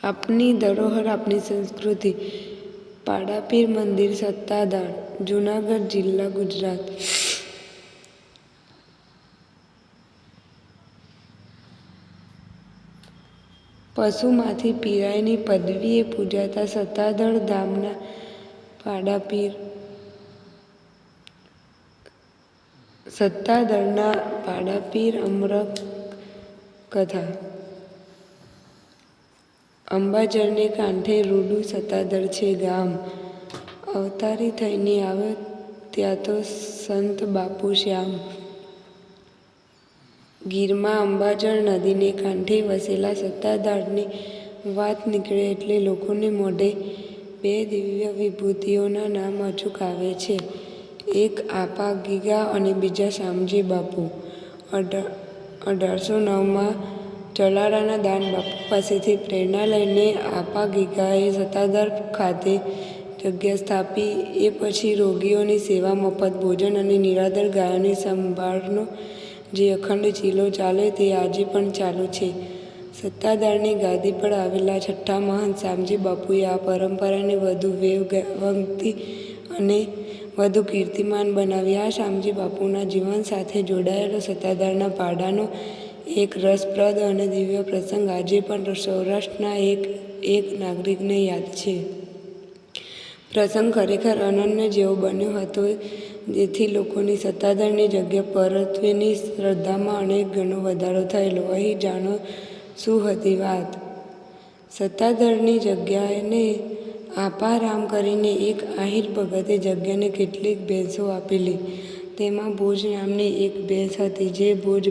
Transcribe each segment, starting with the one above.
આપની ધરોહર, આપની સંસ્કૃતિ. પાડાપીર મંદિર, સત્તાધાર, જૂનાગઢ જિલ્લા, ગુજરાત. પશુમાંથી પીરાયની પદવીએ પૂજાતા સત્તાધાર ધામના પાડાપીર. સત્તાધારના પાડાપીર અમર કથા. અંબાજળને કાંઠે રૂડું સત્તાધાર છે ગામ. અવતારી થઈને આવ્યો ત્યાં તો સંત બાપુ શ્યામ. ગીરમાં અંબાજળ નદીને કાંઠે વસેલા સત્તાધારની વાત નીકળે એટલે લોકોને મોઢે બે દિવ્ય વિભૂતિઓના નામ અચૂક આવે છે. એક આપા ગીગા અને બીજા શામજી બાપુ. 1809માં ચલાળાના દાન બાપુ પાસેથી પ્રેરણા લઈને આપા ગીગાએ સત્તાધાર ખાતે જગ્યા સ્થાપી. એ પછી રોગીઓની સેવા, મફત ભોજન અને નિરાધાર ગાયોની સંભાળનો જે અખંડ ચીલો ચાલે તે આજે પણ ચાલુ છે. સત્તાધારની ગાદી પર આવેલા છઠ્ઠા મહંત શામજી બાપુએ આ પરંપરાને વધુ વેગવંતી અને વધુ કીર્તિમાન બનાવી. આ શામજી બાપુના જીવન સાથે જોડાયેલો સત્તાધારના પાડાનો એક રસપ્રદ અને દિવ્ય પ્રસંગ આજે પણ સૌરાષ્ટ્રના એક નાગરિકને યાદ છે. પ્રસંગ ખરેખર અનન્ય જેવો બન્યો હતો, જેથી લોકોની સત્તાધારની જગ્યા પરત્વેની શ્રદ્ધામાં અનેક ગણો વધારો થયેલો. અહીં જાણો શું હતી વાત. સત્તાધારની જગ્યાને આપારામ કરીને એક આહિર ભગતે જગ્યાને કેટલીક ભેંસો આપેલી. તેમાં ભોજ નામની એક ભેંસ હતી. જે ભોજ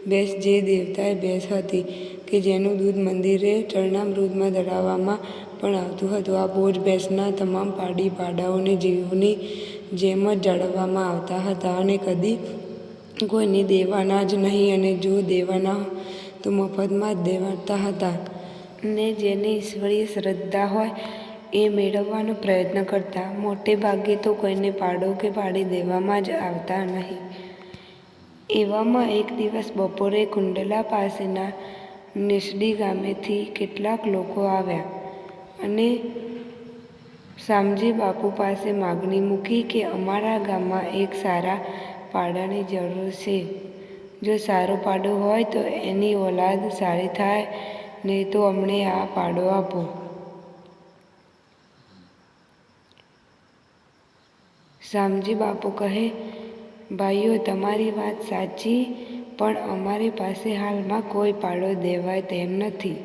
ભેંસ જે દેવતાએ ભેંસ હતી કે જેનું દૂધ મંદિરે ચરણામૃતમાં ધરાવવામાં પણ આવતું હતું. આ ભોજ ભેંસના તમામ પાડી પાડાઓને જીવની જેમ જ જાળવવામાં આવતા હતા અને કદી કોઈને દેવાના જ નહીં, અને જો દેવાના તો મફતમાં જ દેવાતા હતા. ને જેને ઈશ્વરીય શ્રદ્ધા હોય એ મેળવવાનો પ્રયત્ન કરતા. મોટે ભાગે તો કોઈને પાડો કે પાડી દેવામાં જ આવતા નહીં. એવામાં એક દિવસ બપોરે કુંડલા પાસેના નેસડી ગામેથી કેટલાક લોકો આવ્યા અને શામજી બાપુ પાસે માગણી મૂકી કે અમારા ગામમાં એક સારા પાડાની જરૂર છે. જો સારો પાડો હોય તો એની ઓલાદ સારી થાય, નહીં તો અમને આ પાડો આપો. શામજી બાપુ કહે, ભાઈઓ, તમારી વાત સાચી, પણ અમારી પાસે હાલમાં કોઈ પાડો દેવાય તેમ નથી,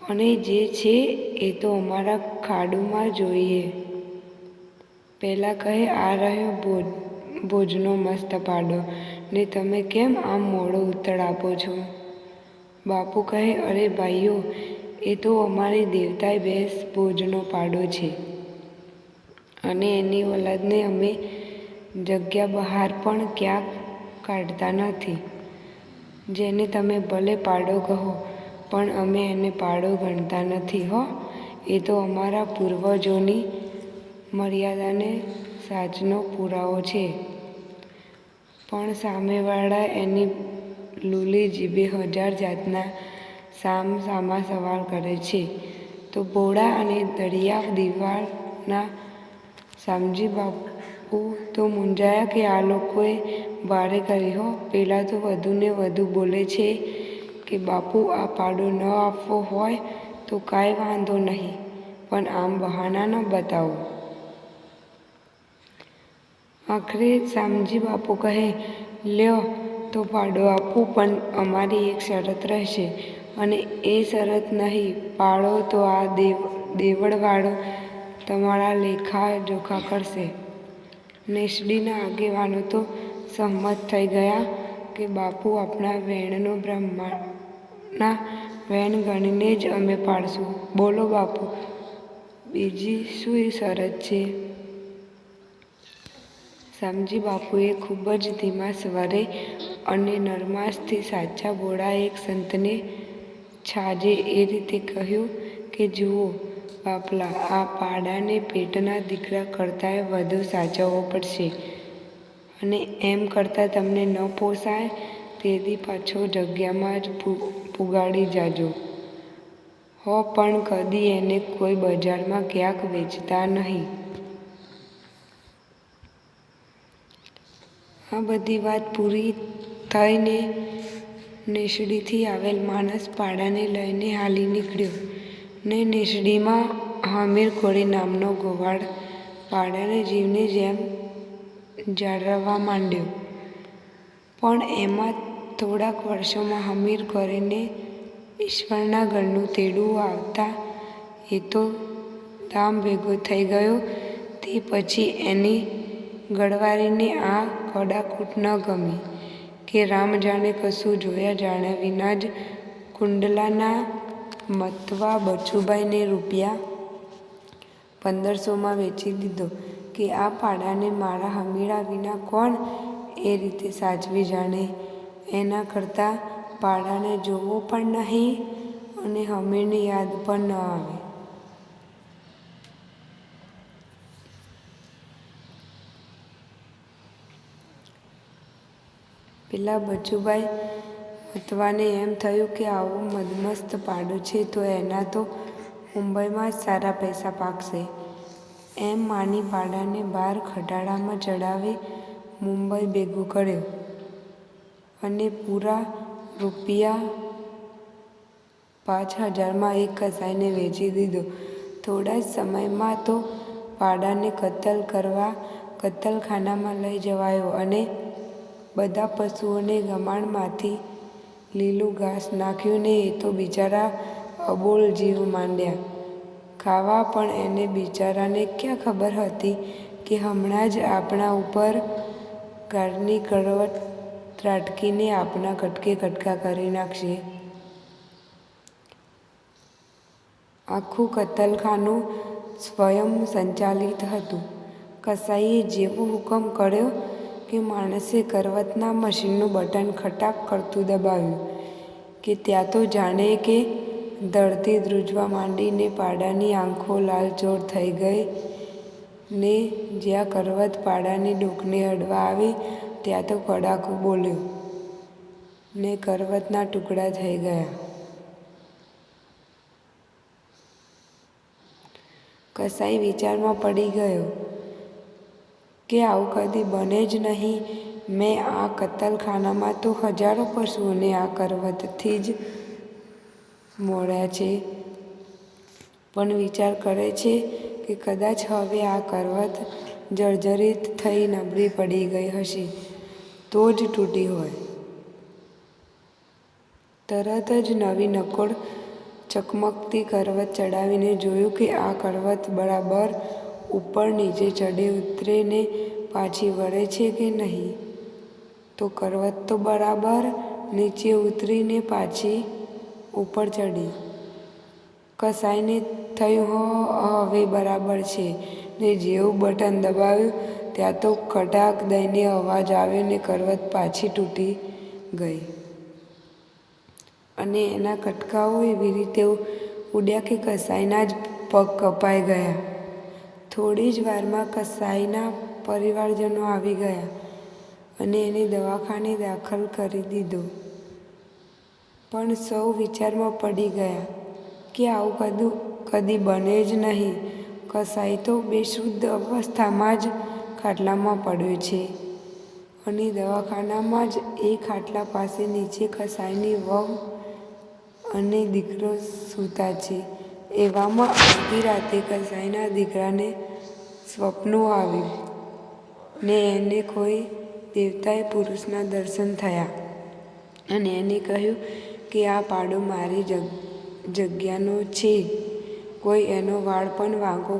અને જે છે એ તો અમારા ખાડુમાં જોઈએ. પેલા કહે, આ રહ્યો ભોજનો મસ્ત પાડો, ને તમે કેમ આમ મોડો ઉત્તર આપો છો? બાપુ કહે, અરે ભાઈઓ, એ તો અમારી દેવતાએ ભેંસ ભોજનો પાડો છે, અને એની ઓલાદને અમે જગ્યા બહાર પણ ક્યાંક કાઢતા નથી. જેને તમે ભલે પાડો કહો, પણ અમે એને પાડો ગણતા નથી હો. એ તો અમારા પૂર્વજોની મર્યાદાને સાચનો પુરાવો છે. પણ સામેવાળા એની લૂલી જીભે હજાર જાતના સામસામા સવાલ કરે છે. તો ભોળા અને દળિયા દિવાળના શામજી બાપુ તો મૂંઝાયા કે આ લોકોએ ભારે કરી હો. પેલા તો વધુ ને વધુ બોલે છે કે બાપુ, આ પાડો ન આપવો હોય તો કાંઈ વાંધો નહીં, પણ આમ બહાના ન બતાવો. આખરે શામજી બાપુ કહે, લ્યો તો પાડો આપું, પણ અમારી એક શરત રહેશે, અને એ શરત નહીં પાળો તો આ દેવળવાળો તમારા લેખા જોખા કરશે. નેસડીના આગેવાનો તો સહમત થઈ ગયા કે બાપુ, આપણા વેણનો બ્રહ્માના વેણ ગણીને જ અમે પાળશું. બોલો બાપુ, બીજી શું શરત છે? શામજી બાપુએ ખૂબ જ ધીમા સ્વરે અને નરમાશથી સાચા ભોળા એક સંતને છાજે એ રીતે કહ્યું કે જુઓ બાપલા, આ પાડાને પેટના દીકરા કરતાંય વધુ સાચવવો પડશે, અને એમ કરતાં તમને ન પોસાય તેથી પાછો જગ્યામાં જ પુગાડી જાજો. હો, પણ કદી એને કોઈ બજારમાં ક્યાંક વેચતા નહીં. આ બધી વાત પૂરી થઈને નેસડીથી આવેલ માણસ પાડાને લઈને હાલી નીકળ્યો ને નેસડીમાં હમીર કોળી નામનો ગોવાળ પાડાને જીવની જેમ જાળવવા માંડ્યો. પણ એમાં થોડાક વર્ષોમાં હમીર કોળીને ઈશ્વરના ઘરનું તેડું આવતા એ તો દામ ભેગો થઈ ગયો. તે પછી એની ગળવારીને આ કડાકૂટ ન ગમી કે રામ જાણે કશું જોયા જાણ્યા વિના જ કુંડલાના મતવા બચુભાઈને ₹1500 વેચી દીધો કે આ પાડાને મારા હમીરા વિના કોણ એ રીતે સાચવી જાણે. એના કરતાં પાડાને જોવો પણ નહીં અને હમીરની યાદ પણ ન આવે. પેલા બચુભાઈ મતવાને એમ થયું કે આવો મદમસ્ત પાડો છે તો એના તો મુંબઈમાં જ સારા પૈસા પાકશે. એમ માની પાડાને બાર ખટાડામાં ચડાવી મુંબઈ ભેગું કર્યો અને પૂરા ₹5000 એક કસાઈને વેચી દીધો. થોડા જ સમયમાં તો પાડાને કતલ કરવા કતલખાનામાં લઈ જવાયો અને બધા પશુઓને ગમાણમાંથી લીલું ઘાસ નાખ્યું ને એ તો બિચારા અબોલ જીવ માંડ્યા ખાવા. પણ એને બિચારાને ક્યાં ખબર હતી કે હમણાં જ આપણા ઉપર ગારની કરવટ ત્રાટકીને આપણા કટકે કટકા કરી નાખશે. આખું કતલખાનું સ્વયં સંચાલિત હતું. કસાઈએ જેવો હુકમ કર્યો કે માણસે કરવતના મશીનનું બટન ખટાક કરતું દબાવ્યું કે ત્યાં તો જાણે કે ધરતી ધ્રુજવા માંડી ને પાડાની આંખો લાલચોળ થઈ ગઈ ને જ્યાં કરવત પાડાની ડોકને અડવા આવી ત્યાં તો કડાકું બોલ્યો ને કરવતના ટુકડા થઈ ગયા. કસાઈ વિચારમાં પડી ગયો કે આવું કદી બને જ નહીં. મેં આ કતલખાનામાં તો હજારો પશુઓને આ કરવતથી જ મોડ્યા છે. પણ વિચાર કરે છે કે કદાચ હવે આ કરવત જર્જરિત થઈ નબળી પડી ગઈ હશે તો જ તૂટી હોય. તરત જ નવી નકોર ચકમકતી કરવત ચડાવીને જોયું કે આ કરવત બરાબર ઉપર નીચે ચડે ઉતરે ને પાછી વળે છે કે નહીં. તો કરવત તો બરાબર નીચે ઉતરીને પાછી ઉપર ચડી. કસાઈને થયું હવે બરાબર છે ને જેવું બટન દબાવ્યું ત્યાં તો ખટાક દઈને અવાજ આવ્યો ને કરવત પાછી તૂટી ગઈ અને એના કટકાઓ એવી રીતે ઉડ્યા કે કસાઈના જ પગ કપાઈ ગયા. થોડી જ વારમાં કસાઈના પરિવારજનો આવી ગયા અને એને દવાખાને દાખલ કરી દીધો. પણ સૌ વિચારમાં પડી ગયા કે આવું કદી બને જ નહીં. કસાઈ તો બેશુદ્ધ અવસ્થામાં જ ખાટલામાં પડ્યો છે અને દવાખાનામાં જ એ ખાટલા પાસે નીચે કસાઈની વહુ અને દીકરો સૂતા છે. એવામાં અડધી રાતે કસાઈના દીકરાને સ્વપ્નો આવ્યું ને એને કોઈ દેવતાએ પુરુષના દર્શન થયા અને એને કહ્યું કે આ પાડો મારી જગ્યાનો છે. કોઈ એનો વાળ પણ વાંકો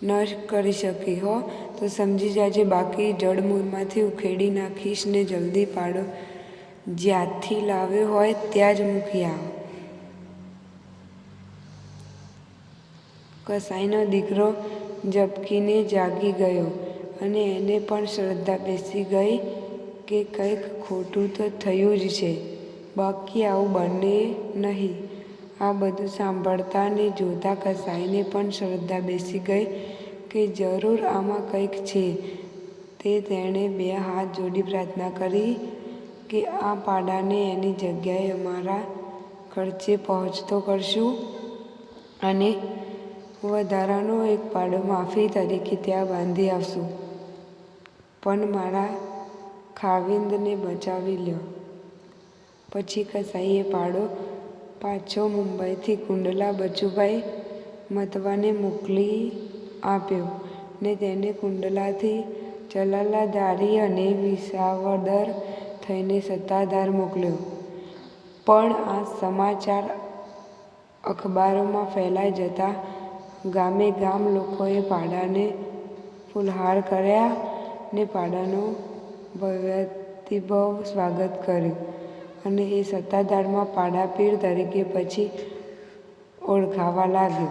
ન કરી શકે હો તો સમજી જાજે, બાકી જડમૂળમાંથી ઉખેડી નાખીશ ને જલ્દી પાડો જ્યાંથી લાવ્યો હોય ત્યાં જ મૂકી આવ. કસાઈનો દીકરો ઝબકીને જાગી ગયો અને એને પણ શ્રદ્ધા બેસી ગઈ કે કંઈક ખોટું તો થયું જ છે, બાકી આવું બને નહીં. આ બધું સાંભળતા ને જોતા કસાઈને પણ શ્રદ્ધા બેસી ગઈ કે જરૂર આમાં કંઈક છે. તે તેણે 2 હાથ જોડી પ્રાર્થના કરી કે આ પાડાને એની જગ્યાએ ખર્ચે પહોંચતો કરશું અને વધારાનો એક પાડો માફી તરીકે ત્યાં બાંધી આવશું. પણ મારા ખાવિંદને બચાવી લ્યો. પછી કસાઈએ પાડો પાછો મુંબઈથી કુંડલા બચુભાઈ મતવાને મોકલી આપ્યો ને તેને કુંડલાથી ચલાલાધારી અને વિસાવદર થઈને સત્તાધાર મોકલ્યો. પણ આ સમાચાર અખબારોમાં ફેલાઈ જતા ગામે ગામ લોકોએ પાડાને ફૂલહાર કર્યા ને પાડાનું ભવ્યાતિભવ સ્વાગત કર્યું અને એ સત્તાધારમાં પાડાપીર તરીકે પછી ઓળખાવા લાગ્યો.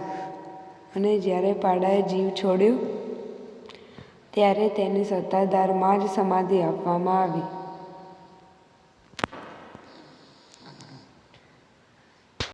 અને જ્યારે પાડાએ જીવ છોડ્યો ત્યારે તેને સત્તાધારમાં જ સમાધિ આપવામાં આવી.